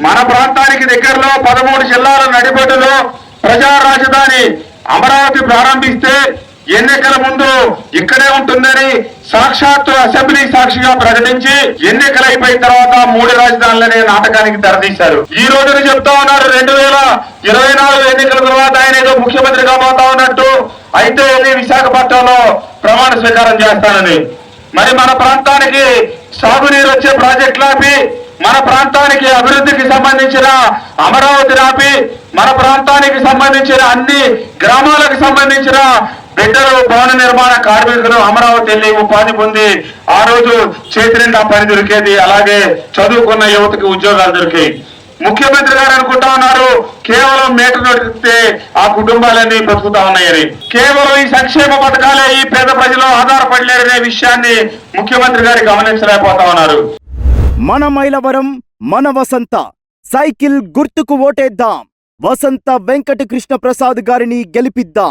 మన ప్రాంతానికి దగ్గరలో 13 జిల్లాల నడిబొడ్డులో ప్రజా రాజధాని అమరావతి ప్రారంభిస్తే ఎన్నికల ముందు ఇక్కడే ఉంటుందని సాక్షాత్తు అసెంబ్లీ సాక్షిగా ప్రకటించి ఎన్నికలు అయిపోయిన తర్వాత 3 రాజధానులనే నాటకానికి తెరదీశారు. ఈ రోజున చెప్తా ఉన్నారు 2024 ఎన్నికల తర్వాత ఆయన ఏదో ముఖ్యమంత్రి కాబోతా ఉన్నట్టు, అయితే విశాఖపట్నంలో ప్రమాణ స్వీకారం చేస్తానని. మరి మన ప్రాంతానికి సాగునీరు వచ్చే ప్రాజెక్టులు ఆపి, మన ప్రాంతానికి అభివృద్ధికి సంబంధించిన అమరావతి ఆపి, మన ప్రాంతానికి సంబంధించిన అన్ని గ్రామాలకు సంబంధించిన బిడ్డలు, భవన నిర్మాణ కార్మికులు అమరావతి వెళ్ళి ఉపాధి పొంది ఆ రోజు చేతి నిండా పని దొరికేది. అలాగే చదువుకున్న యువతకి ఉద్యోగాలు దొరికాయి. ముఖ్యమంత్రి గారు అనుకుంటా ఉన్నారు కేవలం మేట నడిపితే ఆ కుటుంబాలన్నీ బతుకుతా ఉన్నాయని. కేవలం ఈ సంక్షేమ పథకాలే ఈ పేద ప్రజలు ఆధారపడలేరనే విషయాన్ని ముఖ్యమంత్రి గారు గమనించలేకపోతా ఉన్నారు. మన మైలవరం, మన వసంత సైకిల్ గుర్తుకు ఓటేద్దాం. వసంత వెంకట కృష్ణ ప్రసాద్ గారిని గెలిపిద్దాం.